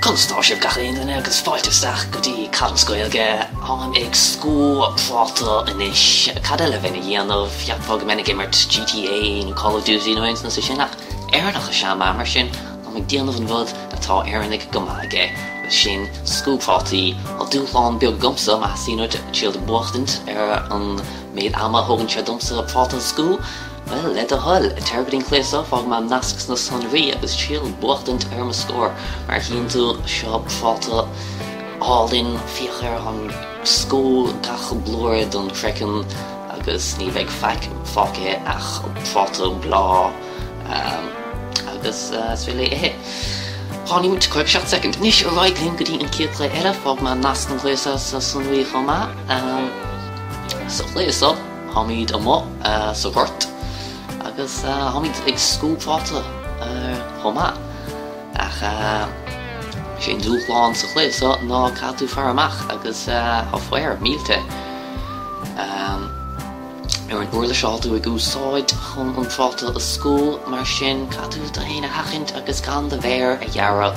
Constáisiú Gaeilge agus fáilteach go dtí Gaeilge an ag scú práta inis cadile bhína dhéanamh fheadfág minic imirt GTA nó Call of Duty nó eins na sin nach éarnach a seam mar sin an ag déanamh an bhd atá éarnig go maige sin scú prátaí á dúláán beag gomsa má síúid siad an buchtint an méid ama thugann sé domsa práta scú. Well, let a hull, a tergadín cléasa fág má nascs na sonraí agus siad buchtint ma scór mar híonn tú seo práta álinn fiachar an scó gacha blóir don crecin agus ní bheith fáice ach práta blá agus sfeile Páni moet kwijt 7 second. Nis a right link die een keer eile fág má nasc an cléasa sa sonraí chomh sa cléasa hamid amá sa bhort agus hamid ag scú práta chomh ach sin dúchláán sa chléasa ná catú fear amach agus fuair mílte an bhuairla seáú ag úsáid chun an práta a scú mar sin catú a héana hachint agus gan de bhéir a dhearra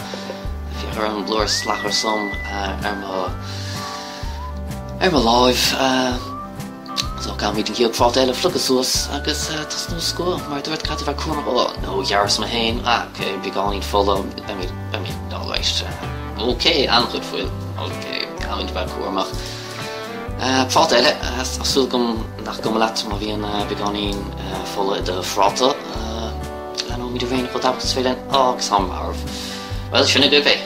fiar an blóir slachar som ar má láimh so gan míid an cíal práta eile flugas suas agus tas nó scú mar dúirt catú bheith cuama nó dhearras ma héin bí gáin fola dáhaist an-chuid fuil gan bheith cuamach práta eile asúil gom nach gom leat má bhíon beganín fola de fráta le míidir bhéin chu dapas féile agus hamharmh. Well sinna go bheith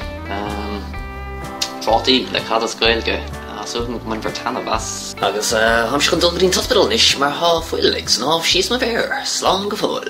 prátaí le cadas Gaeilge asúil go man bhar tanna bas agus ham chun dul go dtíon hospital inis mar há fuil ag san ábh síos ma bhéir slán go fóil.